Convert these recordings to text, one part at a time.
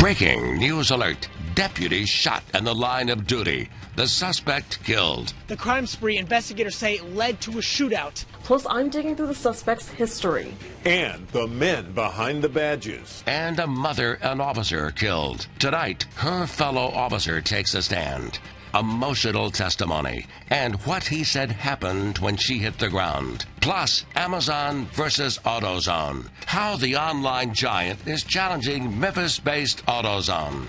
Breaking news alert. Deputy shot in the line of duty. The suspect killed. The crime spree, investigators say, led to a shootout. Plus, I'm digging through the suspect's history. And the men behind the badges. And a mother and officer killed. Tonight, her fellow officer takes a stand. Emotional testimony and what he said happened when she hit the ground. Plus, Amazon versus AutoZone. How the online giant is challenging Memphis-based AutoZone.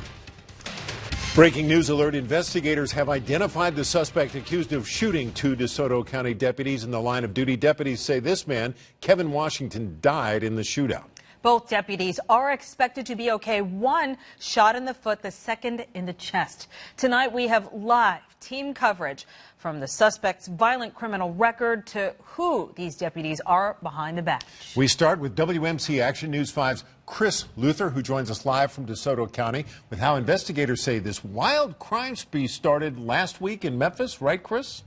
Breaking news alert. Investigators have identified the suspect accused of shooting two DeSoto County deputies in the line of duty. Deputies say this man, Kevin Washington, died in the shootout. Both deputies are expected to be okay. One shot in the foot, the second in the chest. Tonight we have live team coverage from the suspect's violent criminal record to who these deputies are behind the badge. We start with WMC Action News 5's Chris Luther, who joins us live from DeSoto County with how investigators say this wild crime spree started last week in Memphis. Right, Chris?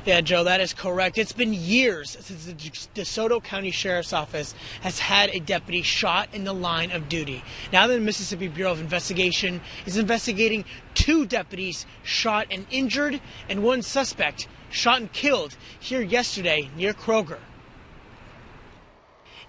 Yeah, Joe, that is correct. It's been years since the DeSoto County Sheriff's Office has had a deputy shot in the line of duty. Now the Mississippi Bureau of Investigation is investigating two deputies shot and injured and one suspect shot and killed here yesterday near Kroger.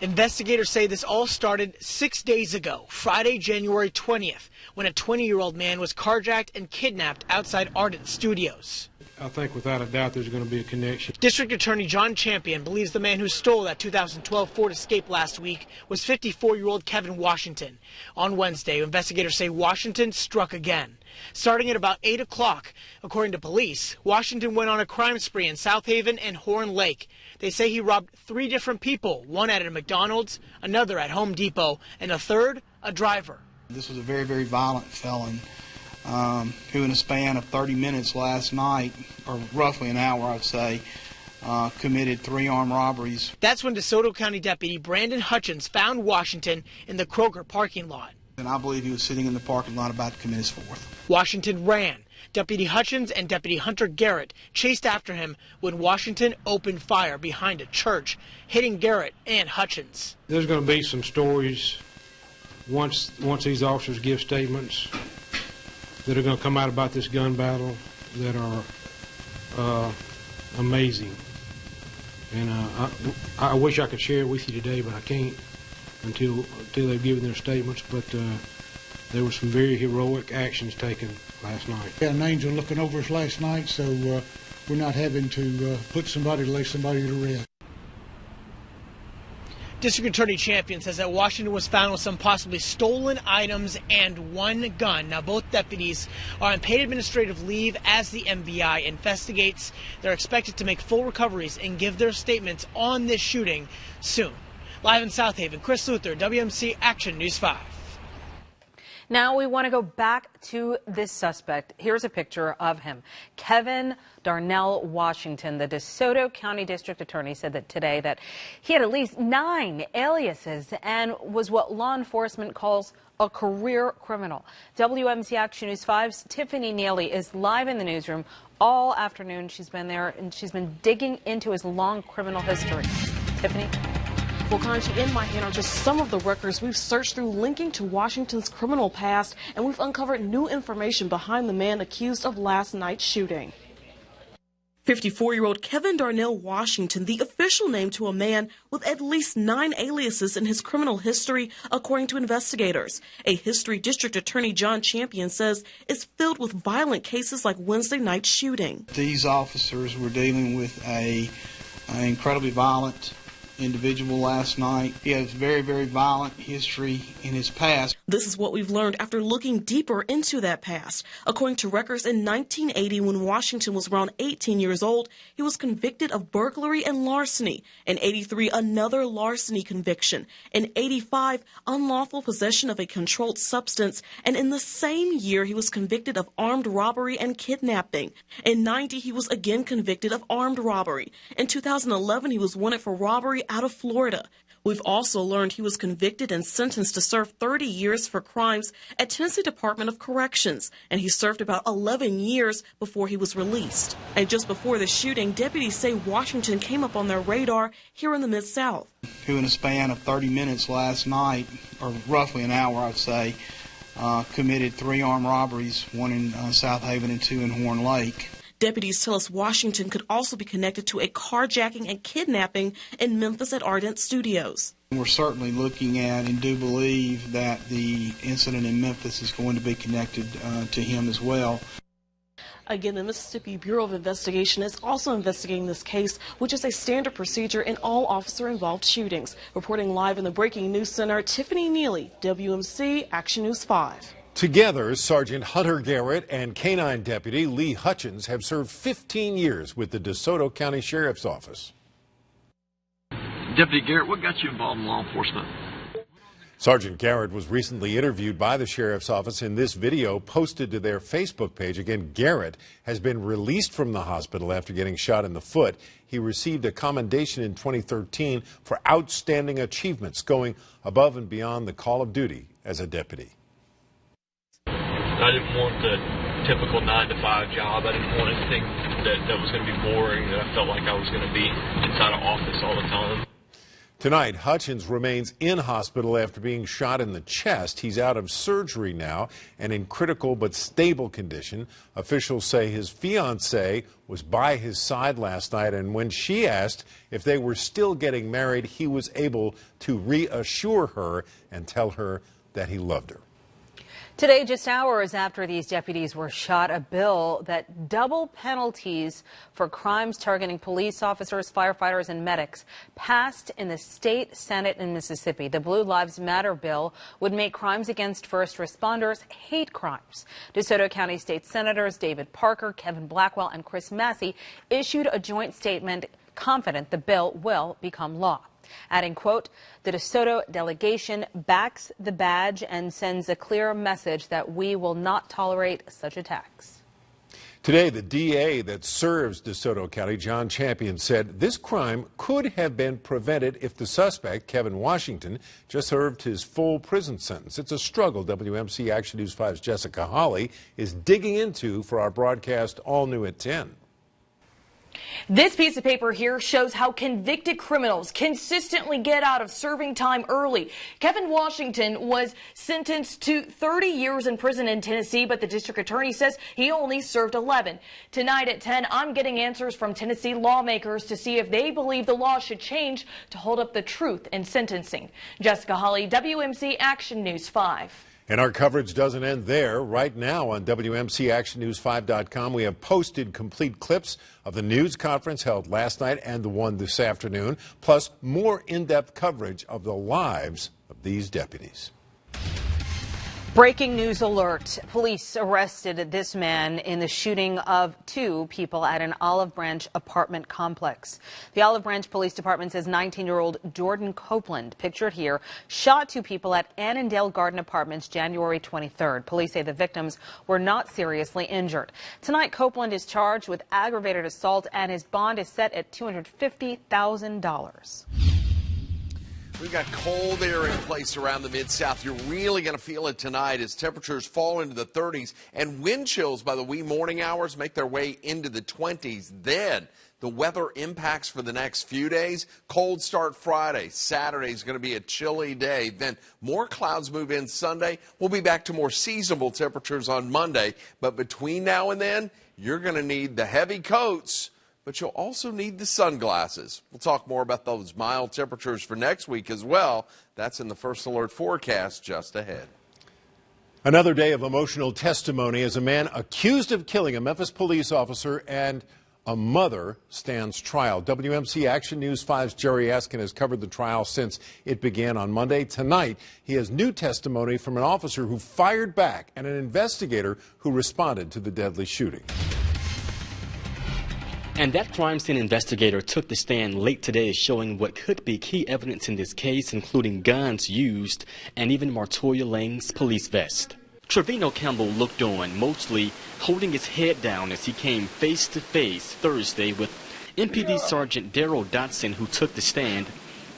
Investigators say this all started 6 days ago, Friday, January 20th, when a 20-year-old man was carjacked and kidnapped outside Ardent Studios. I think without a doubt there's going to be a connection. District Attorney John Champion believes the man who stole that 2012 Ford Escape last week was 54-year-old Kevin Washington. On Wednesday, investigators say Washington struck again. Starting at about 8 o'clock, according to police, Washington went on a crime spree in South Haven and Horn Lake. They say he robbed 3 different people, one at a McDonald's, another at Home Depot, and a third, a driver. This was a very, very violent felon who in a span of 30 minutes last night, or roughly an hour I'd say, committed 3 armed robberies. That's when DeSoto County Deputy Brandon Hutchins found Washington in the Kroger parking lot. And I believe he was sitting in the parking lot about to commit his fourth. Washington ran. Deputy Hutchins and Deputy Hunter Garrett chased after him when Washington opened fire behind a church, hitting Garrett and Hutchins. There's going to be some stories once these officers give statements that are going to come out about this gun battle that are amazing. And I wish I could share it with you today, but I can't until they've given their statements. But there were some very heroic actions taken last night. We had an angel looking over us last night, so we're not having to lay somebody to rest. District Attorney Champion says that Washington was found with some possibly stolen items and one gun. Now, both deputies are on paid administrative leave as the MVI investigates. They're expected to make full recoveries and give their statements on this shooting soon. Live in South Haven, Chris Luther, WMC Action News 5. Now we want to go back to this suspect. Here's a picture of him. Kevin Darnell Washington, the DeSoto County District Attorney, said that today that he had at least 9 aliases and was what law enforcement calls a career criminal. WMC Action News 5's Tiffany Neely is live in the newsroom all afternoon. She's been there and she's been digging into his long criminal history. Tiffany? Well, Kanchi, in my hand are just some of the records we've searched through linking to Washington's criminal past, and we've uncovered new information behind the man accused of last night's shooting. 54-year-old Kevin Darnell Washington, the official name to a man with at least 9 aliases in his criminal history, according to investigators. A history District Attorney John Champion says is filled with violent cases like Wednesday night's shooting. These officers were dealing with an incredibly violent individual last night. He has very, very violent history in his past. This is what we've learned after looking deeper into that past. According to records, in 1980, when Washington was around 18 years old, he was convicted of burglary and larceny. In 83, another larceny conviction. In 85, unlawful possession of a controlled substance. And in the same year, he was convicted of armed robbery and kidnapping. In 90, he was again convicted of armed robbery. In 2011, he was wanted for robbery out of Florida. We've also learned he was convicted and sentenced to serve 30 years for crimes at Tennessee Department of Corrections, and he served about 11 years before he was released. And just before the shooting, deputies say Washington came up on their radar here in the Mid-South. Who in a span of 30 minutes last night, or roughly an hour I'd say, committed 3 armed robberies, 1 in South Haven and 2 in Horn Lake. Deputies tell us Washington could also be connected to a carjacking and kidnapping in Memphis at Ardent Studios. We're certainly looking at and do believe that the incident in Memphis is going to be connected to him as well. Again, the Mississippi Bureau of Investigation is also investigating this case, which is a standard procedure in all officer-involved shootings. Reporting live in the Breaking News Center, Tiffany Neely, WMC Action News 5. Together, Sergeant Hunter Garrett and K-9 Deputy Lee Hutchins have served 15 years with the DeSoto County Sheriff's Office. Deputy Garrett, what got you involved in law enforcement? Sergeant Garrett was recently interviewed by the Sheriff's Office in this video posted to their Facebook page. Again, Garrett has been released from the hospital after getting shot in the foot. He received a commendation in 2013 for outstanding achievements, going above and beyond the call of duty as a deputy. I didn't want the typical 9-to-5 job. I didn't want anything that was going to be boring, that I felt like I was going to be inside an office all the time. Tonight, Hutchins remains in hospital after being shot in the chest. He's out of surgery now and in critical but stable condition. Officials say his fiancée was by his side last night, and when she asked if they were still getting married, he was able to reassure her and tell her that he loved her. Today, just hours after these deputies were shot, a bill that double penalties for crimes targeting police officers, firefighters, and medics passed in the state Senate in Mississippi. The Blue Lives Matter bill would make crimes against first responders hate crimes. DeSoto County State Senators David Parker, Kevin Blackwell, and Chris Massey issued a joint statement confident the bill will become law. Adding, quote, the DeSoto delegation backs the badge and sends a clear message that we will not tolerate such attacks. Today, the DA that serves DeSoto County, John Champion, said this crime could have been prevented if the suspect, Kevin Washington, just served his full prison sentence. It's a struggle WMC Action News 5's Jessica Holly is digging into for our broadcast All New at 10. This piece of paper here shows how convicted criminals consistently get out of serving time early. Kevin Washington was sentenced to 30 years in prison in Tennessee, but the district attorney says he only served 11. Tonight at 10, I'm getting answers from Tennessee lawmakers to see if they believe the law should change to hold up the truth in sentencing. Jessica Holly, WMC Action News 5. And our coverage doesn't end there. Right now on WMCActionNews5.com, we have posted complete clips of the news conference held last night and the one this afternoon, plus more in-depth coverage of the lives of these deputies. Breaking news alert. Police arrested this man in the shooting of 2 people at an Olive Branch apartment complex. The Olive Branch Police Department says 19-year-old Jordan Copeland, pictured here, shot 2 people at Annandale Garden Apartments January 23rd. Police say the victims were not seriously injured. Tonight, Copeland is charged with aggravated assault and his bond is set at $250,000. We've got cold air in place around the Mid-South. You're really going to feel it tonight as temperatures fall into the 30s and wind chills by the wee morning hours make their way into the 20s. Then the weather impacts for the next few days. Cold start Friday. Saturday is going to be a chilly day. Then more clouds move in Sunday. We'll be back to more seasonable temperatures on Monday. But between now and then, you're going to need the heavy coats, but you'll also need the sunglasses. We'll talk more about those mild temperatures for next week as well. That's in the First Alert forecast just ahead. Another day of emotional testimony as a man accused of killing a Memphis police officer and a mother stands trial. WMC Action News 5's Jerry Askin has covered the trial since it began on Monday. Tonight, he has new testimony from an officer who fired back and an investigator who responded to the deadly shooting. And that crime scene investigator took the stand late today showing what could be key evidence in this case, including guns used and even Martoya Lang's police vest. Trevino Campbell looked on, mostly holding his head down as he came face to face Thursday with MPD Sergeant Daryl Dotson, who took the stand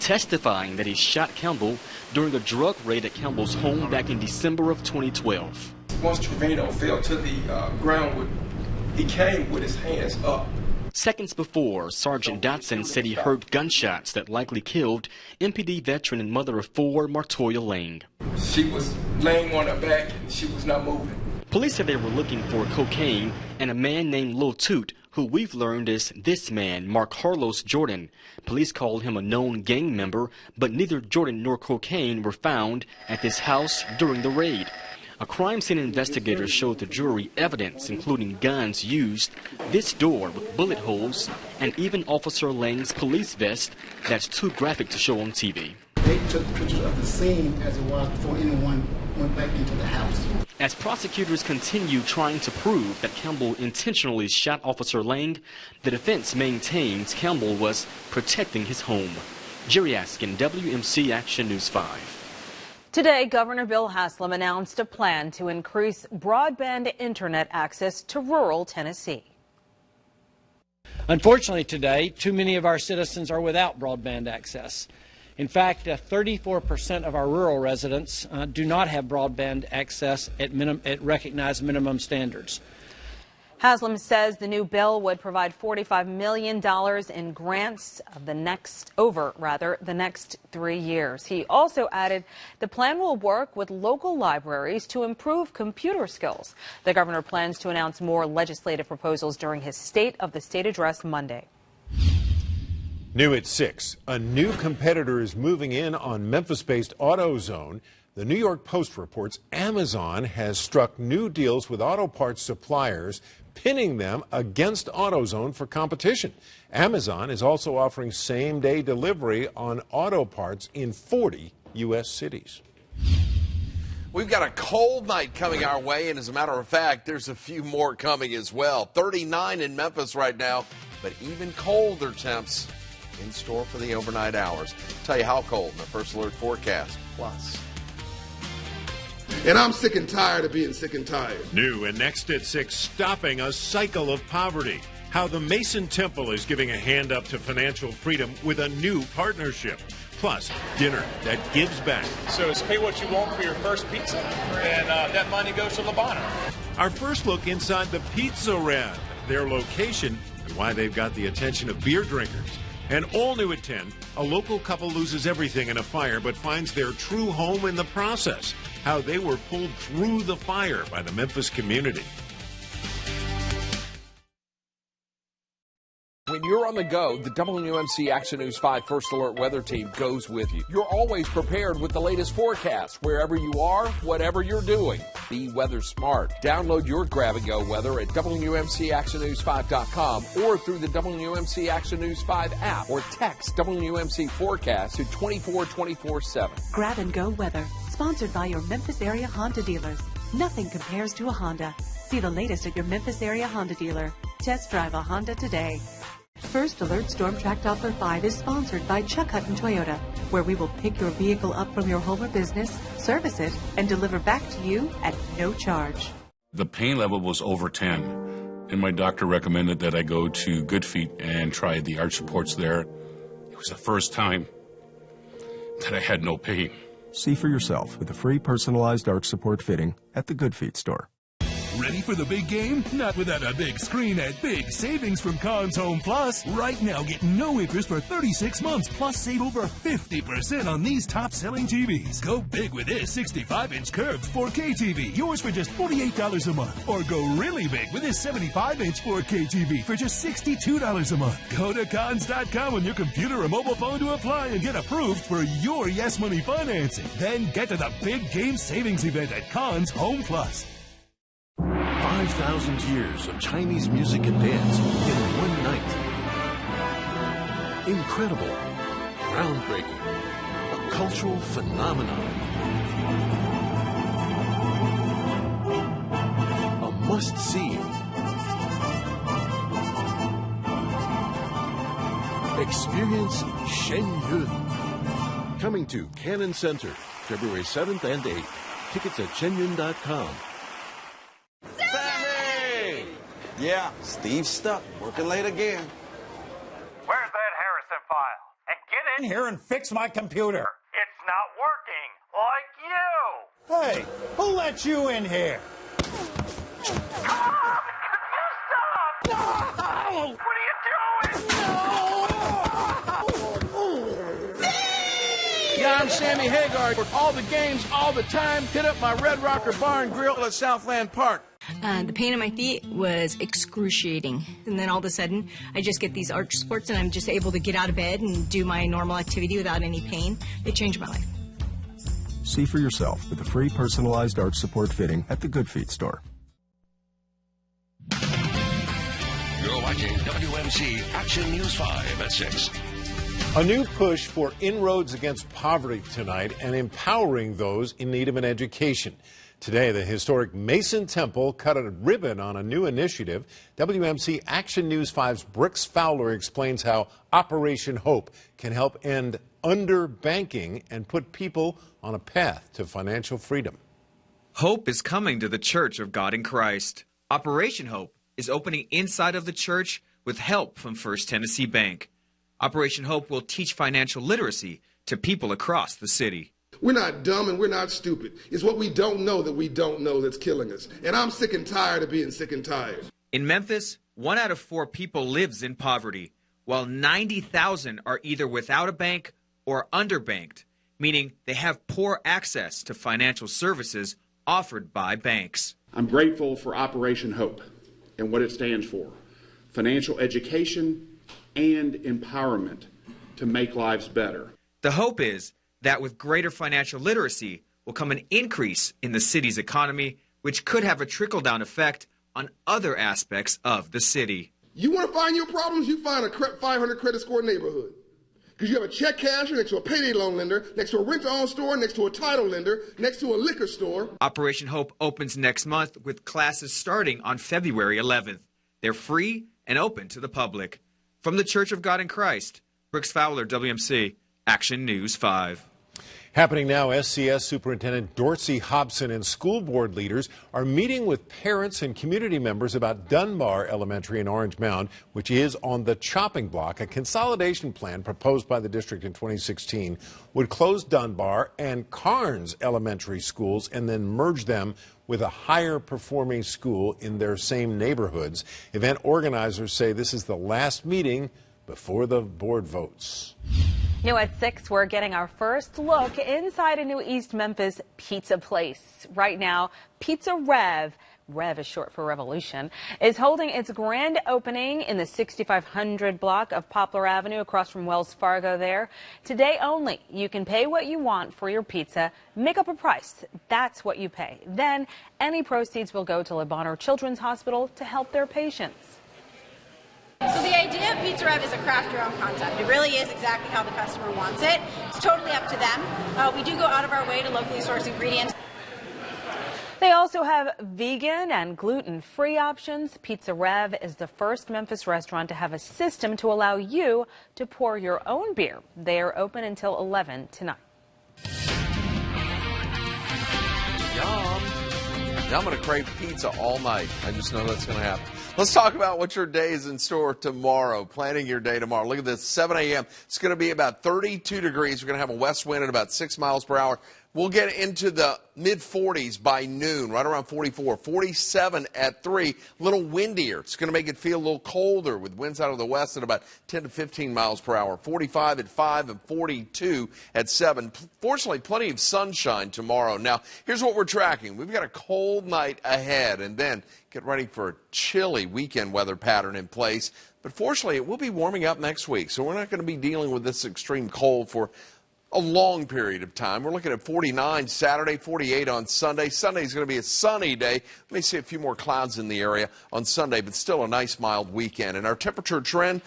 testifying that he shot Campbell during a drug raid at Campbell's home back in December of 2012. Once Trevino fell to the ground, he came with his hands up. Seconds before, Sergeant Dotson said he heard gunshots that likely killed MPD veteran and mother of 4, Martoya Lang. She was laying on her back and she was not moving. Police said they were looking for cocaine and a man named Lil Toot, who we've learned is this man, Mark Harlos Jordan. Police called him a known gang member, but neither Jordan nor cocaine were found at this house during the raid. A crime scene investigator showed the jury evidence, including guns used, this door with bullet holes, and even Officer Lang's police vest that's too graphic to show on TV. They took pictures of the scene as it was before anyone went back into the house. As prosecutors continue trying to prove that Campbell intentionally shot Officer Lang, the defense maintains Campbell was protecting his home. Jerry Askin, WMC Action News 5. Today, Governor Bill Haslam announced a plan to increase broadband internet access to rural Tennessee. Unfortunately today, too many of our citizens are without broadband access. In fact, 34% of our rural residents do not have broadband access at recognized minimum standards. Haslam says the new bill would provide $45 million in grants over the next 3 years. He also added the plan will work with local libraries to improve computer skills. The governor plans to announce more legislative proposals during his State of the State address Monday. New at 6, a new competitor is moving in on Memphis-based AutoZone. The New York Post reports Amazon has struck new deals with auto parts suppliers, pinning them against AutoZone for competition. Amazon is also offering same-day delivery on auto parts in 40 U.S. cities. We've got a cold night coming our way, and as a matter of fact, there's a few more coming as well. 39 in Memphis right now, but even colder temps in store for the overnight hours. I'll tell you how cold in the First Alert forecast. Plus. And I'm sick and tired of being sick and tired. New and next at 6, stopping a cycle of poverty. How the Mason Temple is giving a hand up to financial freedom with a new partnership. Plus, dinner that gives back. So it's pay what you want for your first pizza, and that money goes to Labana. Our first look inside the Pizza Red, their location, and why they've got the attention of beer drinkers. And all new at 10, a local couple loses everything in a fire but finds their true home in the process. How they were pulled through the fire by the Memphis community. When you're on the go, the WMC Action News 5 First Alert Weather Team goes with you. You're always prepared with the latest forecast, wherever you are, whatever you're doing. Be weather smart. Download your grab-and-go weather at WMCActionNews5.com or through the WMC Action News 5 app, or text WMC Forecast to 24247. Grab-and-go weather, sponsored by your Memphis area Honda dealers. Nothing compares to a Honda. See the latest at your Memphis area Honda dealer. Test drive a Honda today. First Alert Storm Track Doppler 5 is sponsored by Chuck Hutton Toyota, where we will pick your vehicle up from your home or business, service it, and deliver back to you at no charge. The pain level was over 10, and my doctor recommended that I go to Good Feet and try the arch supports there. It was the first time that I had no pain. See for yourself with a free personalized arch support fitting at the Good Feet store. Ready for the big game? Not without a big screen at Big Savings from Conn's Home Plus. Right now, get no interest for 36 months, plus save over 50% on these top-selling TVs. Go big with this 65-inch curved 4K TV, yours for just $48 a month. Or go really big with this 75-inch 4K TV for just $62 a month. Go to Cons.com on your computer or mobile phone to apply and get approved for your Yes Money financing. Then get to the big game savings event at Conn's Home Plus. 5,000 years of Chinese music and dance in one night. Incredible, groundbreaking, a cultural phenomenon. A must-see. Experience Shenyun. Coming to Cannon Center, February 7th and 8th. Tickets at shenyun.com. Yeah, Steve's stuck. Working late again. Where's that Harrison file? And get in here and fix my computer. It's not working, like you. Hey, who let you in here? Tom, you stop! No! What are you doing? Yeah, I'm Sammy Hagar. All the games, all the time. Hit up my Red Rocker Bar and Grill at Southland Park. The pain in my feet was excruciating. And then all of a sudden, I just get these arch supports and I'm just able to get out of bed and do my normal activity without any pain. It changed my life. See for yourself with a free personalized arch support fitting at the Good Feet store. You're watching WMC Action News 5 at 6. A new push for inroads against poverty tonight and empowering those in need of an education. Today, the historic Mason Temple cut a ribbon on a new initiative. WMC Action News 5's Brooks Fowler explains how Operation Hope can help end underbanking and put people on a path to financial freedom. Hope is coming to the Church of God in Christ. Operation Hope is opening inside of the church with help from First Tennessee Bank. Operation Hope will teach financial literacy to people across the city. We're not dumb and we're not stupid. It's what we don't know that we don't know that's killing us. And I'm sick and tired of being sick and tired. In Memphis, 1 out of 4 people lives in poverty, while 90,000 are either without a bank or underbanked, meaning they have poor access to financial services offered by banks. I'm grateful for Operation Hope and what it stands for: financial education and empowerment to make lives better. The hope is that with greater financial literacy will come an increase in the city's economy, which could have a trickle-down effect on other aspects of the city. You want to find your problems? You find a 500 credit score neighborhood. Because you have a check casher next to a payday loan lender, next to a rent-to-own store, next to a title lender, next to a liquor store. Operation Hope opens next month with classes starting on February 11th. They're free and open to the public. From the Church of God in Christ, Brooks Fowler, WMC Action News 5. Happening now, SCS Superintendent Dorsey Hobson and school board leaders are meeting with parents and community members about Dunbar Elementary in Orange Mound, which is on the chopping block. A consolidation plan proposed by the district in 2016 would close Dunbar and Carnes Elementary schools and then merge them with a higher performing school in their same neighborhoods. Event organizers say this is the last meeting before the board votes. New at 6, we're getting our first look inside a new East Memphis pizza place. Right now, Pizza Rev is short for Revolution, is holding its grand opening in the 6500 block of Poplar Avenue across from Wells Fargo there. Today only, you can pay what you want for your pizza, make up a price. That's what you pay. Then, any proceeds will go to Le Bonheur Children's Hospital to help their patients. So the idea of Pizza Rev is a craft your own concept. It really is exactly how the customer wants it. It's totally up to them. We do go out of our way to locally source ingredients. They also have vegan and gluten-free options. Pizza Rev is the first Memphis restaurant to have a system to allow you to pour your own beer. They are open until 11 tonight. Yum. Now I'm going to crave pizza all night. I just know that's going to happen. Let's talk about what your day is in store tomorrow. Planning your day tomorrow. Look at this, 7 a.m. It's going to be about 32 degrees. We're going to have a west wind at about 6 miles per hour. We'll get into the mid-40s by noon, right around 44. 47 at 3, a little windier. It's going to make it feel a little colder with winds out of the west at about 10 to 15 miles per hour. 45 at 5 and 42 at 7. Fortunately, plenty of sunshine tomorrow. Now, here's what we're tracking. We've got a cold night ahead, and then get ready for a chilly weekend weather pattern in place. But fortunately, it will be warming up next week, so we're not going to be dealing with this extreme cold for a long period of time. We're looking at 49 Saturday, 48 on Sunday. Sunday is going to be a sunny day. We may see a few more clouds in the area on Sunday, but still a nice mild weekend. And our temperature trend,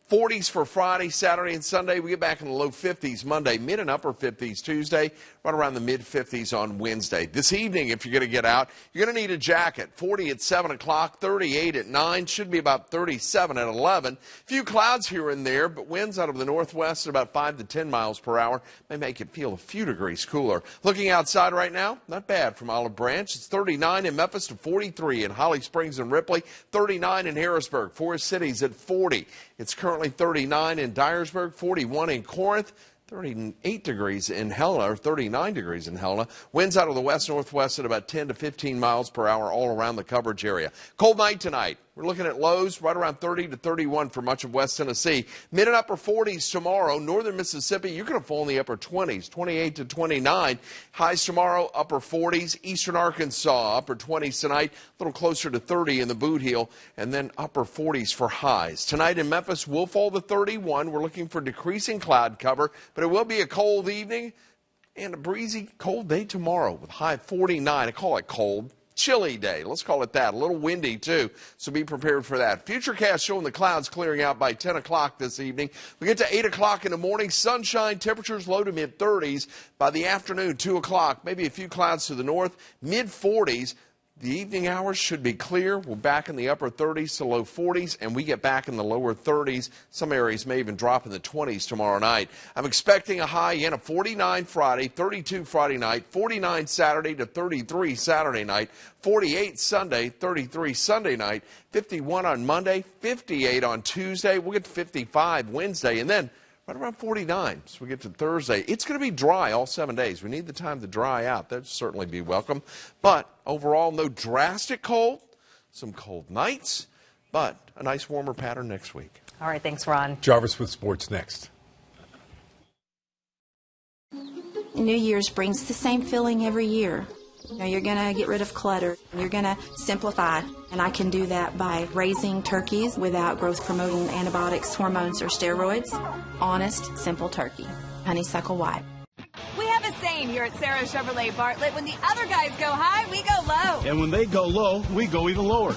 40s for Friday, Saturday, and Sunday. We get back in the low 50s Monday, mid and upper 50s Tuesday, right around the mid 50s on Wednesday. This evening, if you're going to get out, you're going to need a jacket. 40 at 7 o'clock, 38 at 9, should be about 37 at 11. A few clouds here and there, but winds out of the northwest at about 5 to 10 miles per hour may make it feel a few degrees cooler. Looking outside right now, not bad from Olive Branch. It's 39 in Memphis to 43 in Holly Springs and Ripley, 39 in Harrisburg, Forest Cities at 40. It's currently currently 39 in Dyersburg, 41 in Corinth, 38 degrees in Helena, or 39 degrees in Helena. Winds out of the west-northwest at about 10 to 15 miles per hour all around the coverage area. Cold night tonight. We're looking at lows right around 30 to 31 for much of West Tennessee. Mid and upper 40s tomorrow. Northern Mississippi, you're going to fall in the upper 20s, 28 to 29. Highs tomorrow, upper 40s. Eastern Arkansas, upper 20s tonight. A little closer to 30 in the Boot Heel. And then upper 40s for highs. Tonight in Memphis, we'll fall to 31. We're looking for decreasing cloud cover, but it will be a cold evening and a breezy, cold day tomorrow with high 49. I call it cold. Chilly day. Let's call it that. A little windy, too, so be prepared for that. Futurecast showing the clouds clearing out by 10 o'clock this evening. We get to 8 o'clock in the morning. Sunshine, temperatures low to mid-30s. By the afternoon, 2 o'clock, maybe a few clouds to the north, mid-40s. The evening hours should be clear. We're back in the upper 30s to low 40s, and we get back in the lower 30s. Some areas may even drop in the 20s tomorrow night. I'm expecting a high in of 49 Friday, 32 Friday night, 49 Saturday to 33 Saturday night, 48 Sunday, 33 Sunday night, 51 on Monday, 58 on Tuesday. We'll get to 55 Wednesday, and then right around 49, so we get to Thursday. It's going to be dry all 7 days. We need the time to dry out. That would certainly be welcome. But overall, no drastic cold. Some cold nights, but a nice warmer pattern next week. All right, thanks, Ron. Jarvis with sports next. New Year's brings the same feeling every year. You know, you're going to get rid of clutter. You're going to simplify. And I can do that by raising turkeys without growth-promoting antibiotics, hormones, or steroids. Honest, simple turkey. Honeysuckle White. We have a saying here at Sarah Chevrolet Bartlett, when the other guys go high, we go low. And when they go low, we go even lower.